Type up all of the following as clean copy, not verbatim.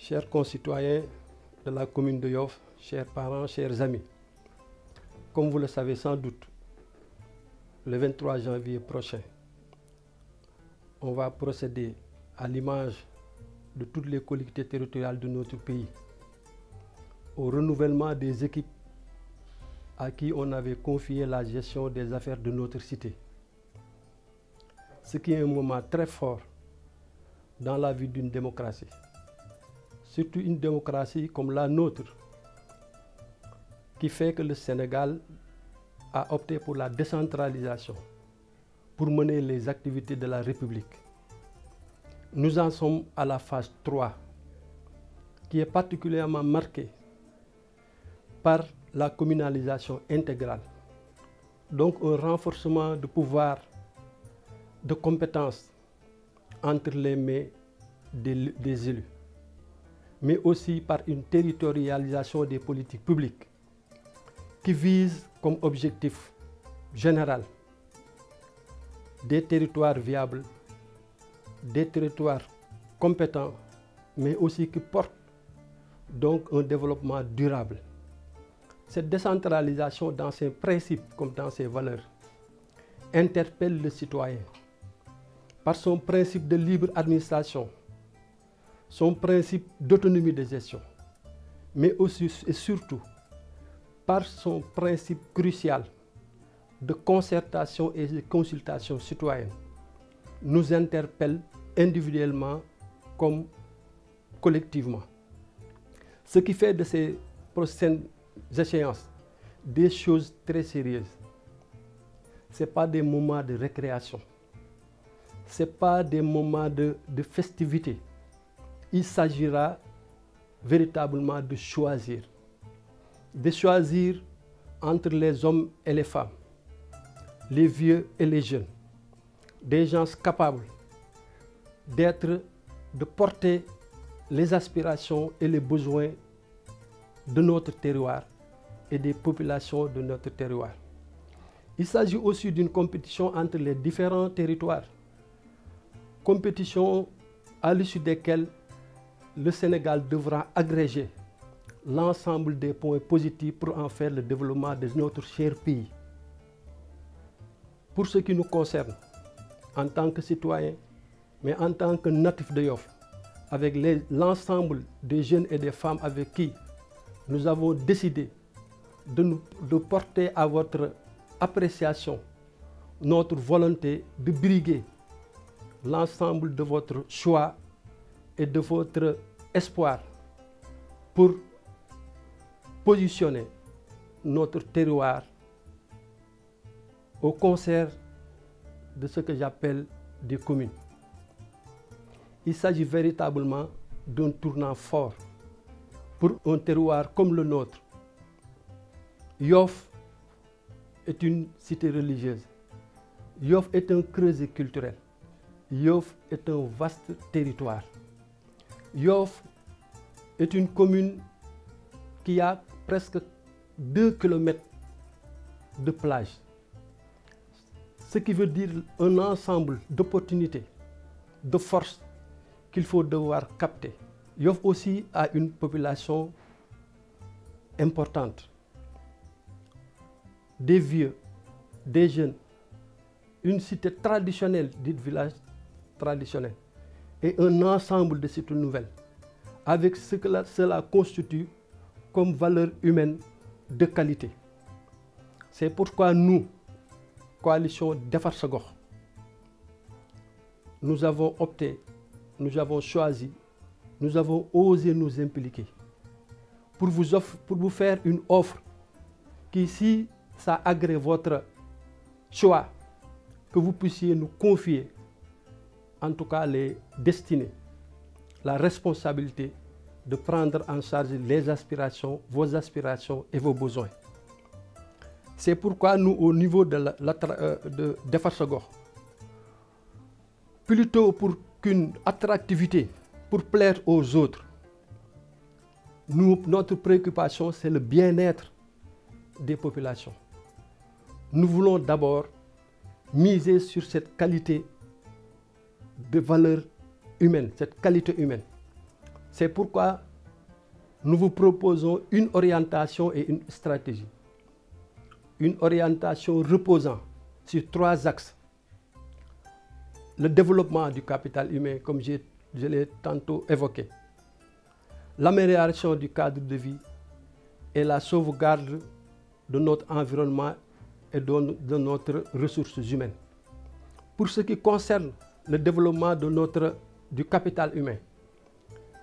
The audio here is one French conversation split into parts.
Chers concitoyens de la commune de Yoff, chers parents, chers amis, comme vous le savez sans doute, le 23 janvier prochain, on va procéder à l'image de toutes les collectivités territoriales de notre pays au renouvellement des équipes à qui on avait confié la gestion des affaires de notre cité. Ce qui est un moment très fort dans la vie d'une démocratie. Surtout une démocratie comme la nôtre, qui fait que le Sénégal a opté pour la décentralisation, pour mener les activités de la République. Nous en sommes à la phase 3, qui est particulièrement marquée par la communalisation intégrale. Donc un renforcement de pouvoir, de compétences entre les mains des élus, mais aussi par une territorialisation des politiques publiques qui vise comme objectif général des territoires viables, des territoires compétents, mais aussi qui portent donc un développement durable. Cette décentralisation dans ses principes comme dans ses valeurs interpelle le citoyen par son principe de libre administration, son principe d'autonomie de gestion, mais aussi et surtout par son principe crucial de concertation et de consultation citoyenne, nous interpelle individuellement comme collectivement. Ce qui fait de ces prochaines échéances des choses très sérieuses. Ce n'est pas des moments de récréation, ce n'est pas des moments de festivité. Il s'agira véritablement de choisir entre les hommes et les femmes, les vieux et les jeunes, des gens capables de porter les aspirations et les besoins de notre terroir et des populations de notre terroir. Il s'agit aussi d'une compétition entre les différents territoires, compétition à l'issue desquelles le Sénégal devra agréger l'ensemble des points positifs pour en faire le développement de notre cher pays. Pour ce qui nous concerne, en tant que citoyens, mais en tant que natifs de Yoff, avec l'ensemble des jeunes et des femmes avec qui nous avons décidé de porter à votre appréciation notre volonté de briguer l'ensemble de votre choix et de votre espoir pour positionner notre terroir au concert de ce que j'appelle des communes. Il s'agit véritablement d'un tournant fort pour un terroir comme le nôtre. Yoff est une cité religieuse. Yoff est un creuset culturel. Yoff est un vaste territoire. Yoff est une commune qui a presque 2 km de plage. Ce qui veut dire un ensemble d'opportunités, de forces qu'il faut devoir capter. Yoff aussi a une population importante. Des vieux, des jeunes, une cité traditionnelle, dite village traditionnel, et un ensemble de cités nouvelles, avec ce que cela constitue comme valeur humaine de qualité. C'est pourquoi nous, coalition Defar Sa Gox, nous avons opté, nous avons choisi, nous avons osé nous impliquer pour vous faire une offre qui, si ça agrée votre choix, que vous puissiez nous confier, en tout cas les destinées, la responsabilité de prendre en charge les aspirations, vos aspirations et vos besoins. C'est pourquoi nous, au niveau de Defar Sa Gox, plutôt pour qu'une attractivité, pour plaire aux autres, notre préoccupation, c'est le bien-être des populations. Nous voulons d'abord miser sur cette qualité de valeur humaine, cette qualité humaine. C'est pourquoi nous vous proposons une orientation et une stratégie. Une orientation reposant sur 3 axes. Le développement du capital humain, comme je l'ai tantôt évoqué. L'amélioration du cadre de vie et la sauvegarde de notre environnement et de notre ressources humaines. Pour ce qui concerne le développement du capital humain,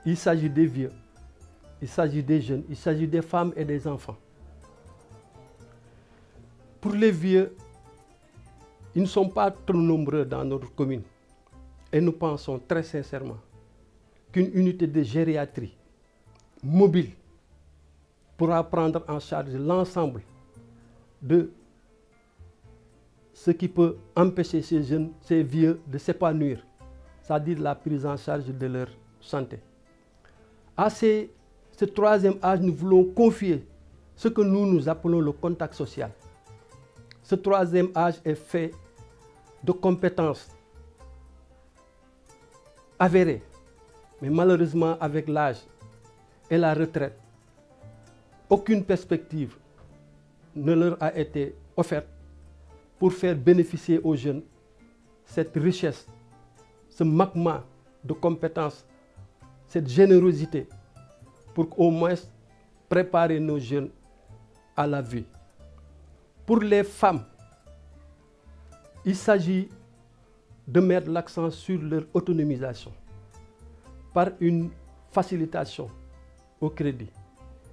il s'agit des vieux, il s'agit des jeunes, il s'agit des femmes et des enfants. Pour les vieux, ils ne sont pas trop nombreux dans notre commune et nous pensons très sincèrement qu'une unité de gériatrie mobile pourra prendre en charge l'ensemble de ce qui peut empêcher ces jeunes, ces vieux de s'épanouir, c'est-à-dire la prise en charge de leur santé. À ce 3e âge, nous voulons confier ce que nous appelons le contact social. Ce 3e âge est fait de compétences avérées, mais malheureusement avec l'âge et la retraite, aucune perspective ne leur a été offerte pour faire bénéficier aux jeunes cette richesse, ce magma de compétences, cette générosité pour au moins préparer nos jeunes à la vie. Pour les femmes, il s'agit de mettre l'accent sur leur autonomisation par une facilitation au crédit.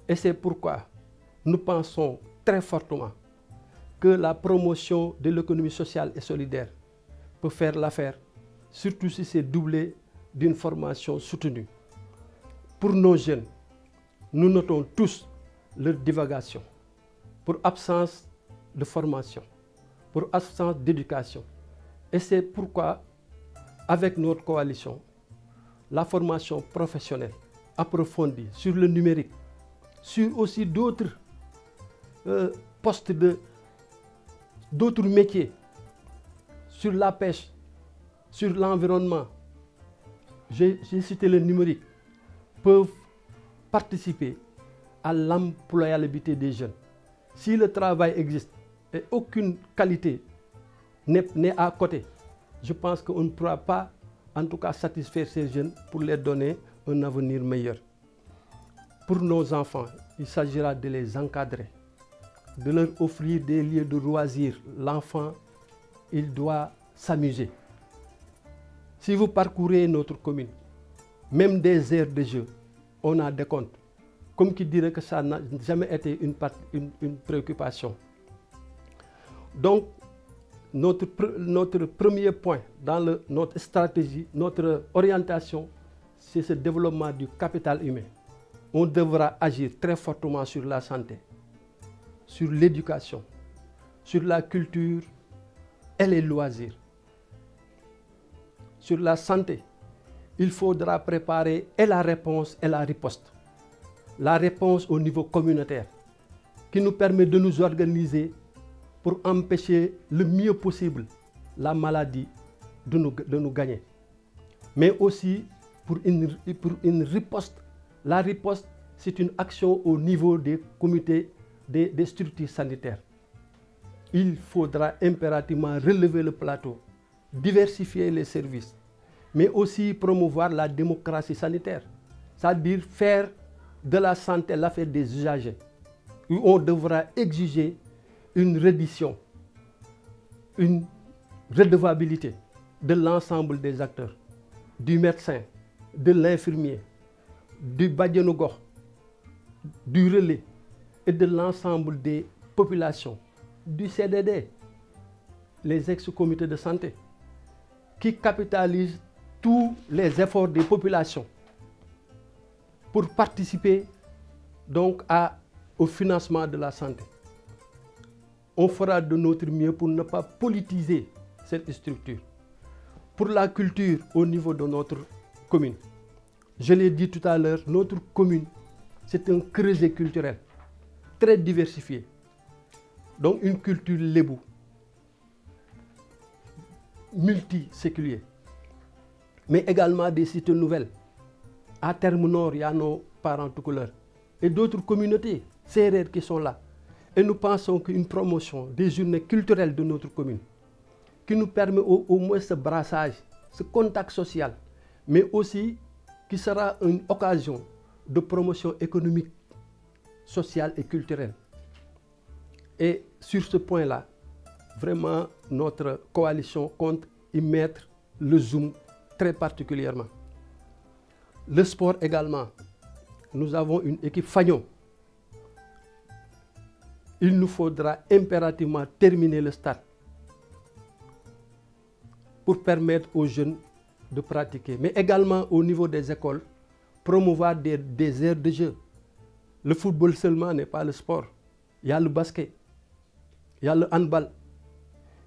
Et c'est pourquoi nous pensons très fortement que la promotion de l'économie sociale et solidaire peut faire l'affaire, surtout si c'est doublé d'une formation soutenue. Pour nos jeunes, nous notons tous leur divagation pour absence de formation, pour absence d'éducation. Et c'est pourquoi, avec notre coalition, la formation professionnelle approfondie sur le numérique, sur aussi d'autres postes d'autres métiers, sur la pêche, sur l'environnement, j'ai cité le numérique, peuvent participer à l'employabilité des jeunes. Si le travail existe et aucune qualité n'est à côté, je pense qu'on ne pourra pas, en tout cas, satisfaire ces jeunes pour leur donner un avenir meilleur. Pour nos enfants, il s'agira de les encadrer, de leur offrir des lieux de loisirs. L'enfant, il doit s'amuser. Si vous parcourez notre commune, même des aires de jeu, on a des comptes. Comme qui dirait que ça n'a jamais été une préoccupation. Donc, notre premier point dans notre stratégie, notre orientation, c'est ce développement du capital humain. On devra agir très fortement sur la santé, sur l'éducation, sur la culture et les loisirs. Sur la santé, il faudra préparer et la réponse et la riposte. La réponse au niveau communautaire, qui nous permet de nous organiser pour empêcher le mieux possible la maladie de nous gagner. Mais aussi pour une riposte. La riposte, c'est une action au niveau des comités, des structures sanitaires. Il faudra impérativement relever le plateau, diversifier les services, mais aussi promouvoir la démocratie sanitaire, c'est-à-dire faire de la santé l'affaire des usagers, où on devra exiger une reddition, une redevabilité de l'ensemble des acteurs, du médecin, de l'infirmier, du badianougor, du relais et de l'ensemble des populations, du CDD, les ex-comités de santé, qui capitalisent tous les efforts des populations pour participer donc au financement de la santé. On fera de notre mieux pour ne pas politiser cette structure. Pour la culture au niveau de notre commune, je l'ai dit tout à l'heure, notre commune, c'est un creuset culturel très diversifié. Donc une culture lébou, multiséculier, mais également des cités nouvelles, À Terme Nord, il y a nos parents toucouleurs et d'autres communautés sérères qui sont là. Et nous pensons qu'une promotion des journées culturelles de notre commune, qui nous permet au moins ce brassage, ce contact social, mais aussi qui sera une occasion de promotion économique, sociale et culturelle. Et sur ce point-là, vraiment, notre coalition compte y mettre le zoom très particulièrement. Le sport également. Nous avons une équipe fagnon. Il nous faudra impérativement terminer le stade pour permettre aux jeunes de pratiquer. Mais également au niveau des écoles, promouvoir des aires de jeu. Le football seulement n'est pas le sport. Il y a le basket, il y a le handball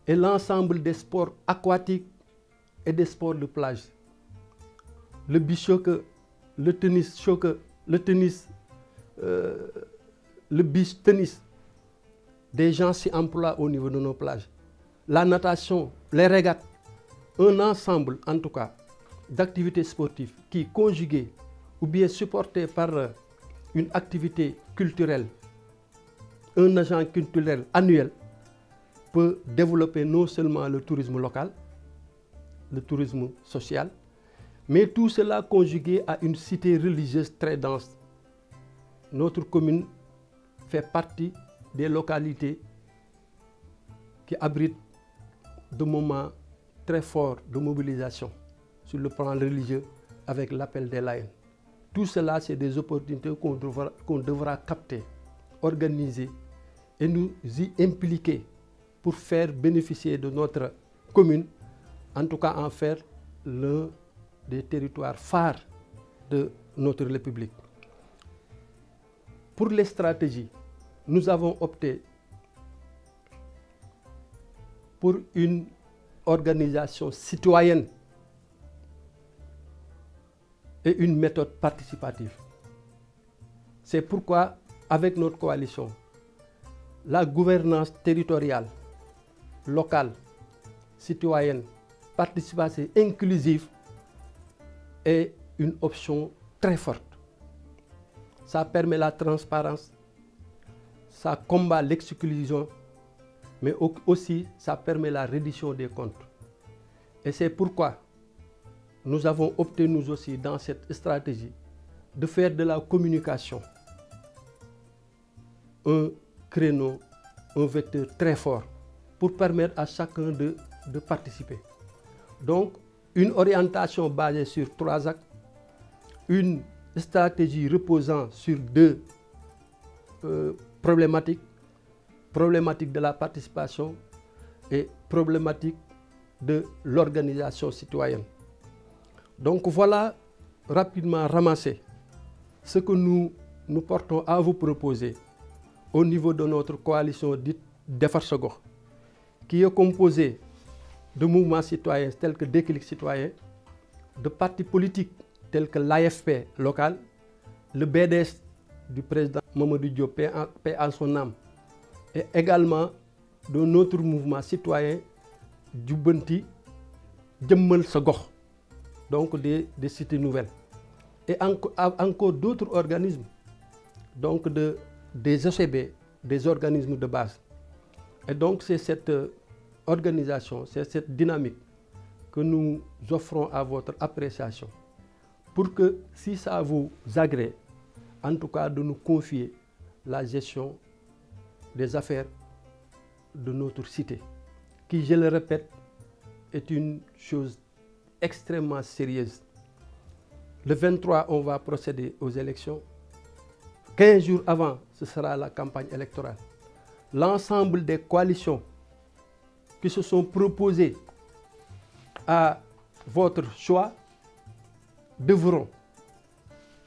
et l'ensemble des sports aquatiques et des sports de plage. Le beach soccer, le tennis soccer, le beach tennis. Des gens s'y emploient au niveau de nos plages. La natation, les régates, un ensemble en tout cas d'activités sportives qui, conjuguées ou bien supportées par une activité culturelle, un agent culturel annuel, peut développer non seulement le tourisme local, le tourisme social, mais tout cela conjugué à une cité religieuse très dense. Notre commune fait partie des localités qui abritent de moments très forts de mobilisation sur le plan religieux avec l'appel des Layènes. Tout cela, c'est des opportunités qu'on devra capter, organiser et nous y impliquer pour faire bénéficier de notre commune, en tout cas en faire l'un des territoires phares de notre République. Pour les stratégies, nous avons opté pour une organisation citoyenne et une méthode participative. C'est pourquoi, avec notre coalition, la gouvernance territoriale, locale, citoyenne, participative, inclusive est une option très forte. Ça permet la transparence, ça combat l'exclusion, mais aussi ça permet la reddition des comptes. Et c'est pourquoi nous avons opté nous aussi dans cette stratégie de faire de la communication un créneau, un vecteur très fort pour permettre à chacun de participer. Donc, une orientation basée sur 3 axes, une stratégie reposant sur 2 problématiques de la participation et problématique de l'organisation citoyenne. Donc voilà rapidement ramassé ce que nous portons à vous proposer au niveau de notre coalition dite Defar Sa Gox, qui est composée de mouvements citoyens tels que Déclic Citoyen, de partis politiques tels que l'AFP local, le BDS du président Mamadou Diop, paix en son âme, et également de notre mouvement citoyen Jubbanti Jëmmal Sa Gox, donc des cités nouvelles. Et encore d'autres organismes, donc des OCB, des organismes de base. Et donc c'est cette organisation, c'est cette dynamique que nous offrons à votre appréciation pour que, si ça vous agrée, en tout cas de nous confier la gestion des affaires de notre cité, qui, je le répète, est une chose extrêmement sérieuse. Le 23, on va procéder aux élections. 15 jours avant, ce sera la campagne électorale. L'ensemble des coalitions qui se sont proposées à votre choix devront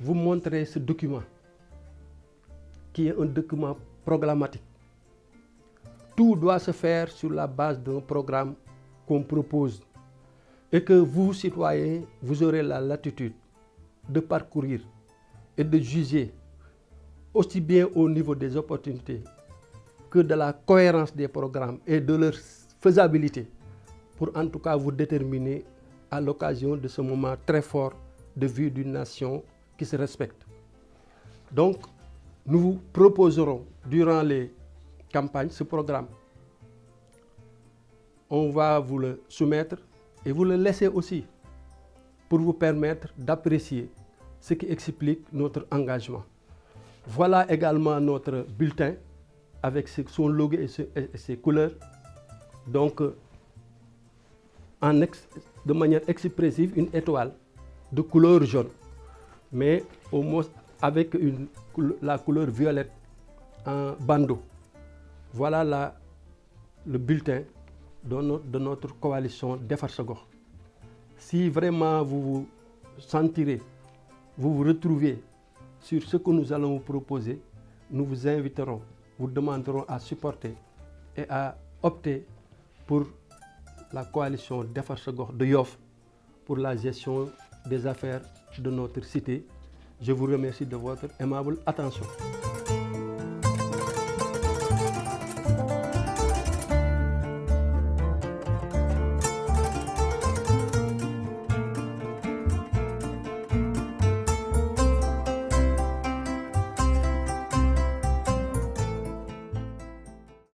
vous montrer ce document, qui est un document programmatique. Tout doit se faire sur la base d'un programme qu'on propose et que vous, citoyens, vous aurez la latitude de parcourir et de juger aussi bien au niveau des opportunités que de la cohérence des programmes et de leur faisabilité pour en tout cas vous déterminer à l'occasion de ce moment très fort de vie d'une nation qui se respectent. Donc, nous vous proposerons durant les campagnes ce programme. On va vous le soumettre et vous le laisser aussi pour vous permettre d'apprécier ce qui explique notre engagement. Voilà également notre bulletin avec son logo et ses couleurs. Donc, de manière expressive, une étoile de couleur jaune, mais au moins avec la couleur violette en bandeau. Voilà le bulletin de notre coalition Defar Sa Gox. Si vraiment vous vous sentirez, vous vous retrouvez sur ce que nous allons vous proposer, nous vous inviterons, vous demanderons à supporter et à opter pour la coalition Defar Sa Gox de Yoff pour la gestion des affaires de notre cité. Je vous remercie de votre aimable attention.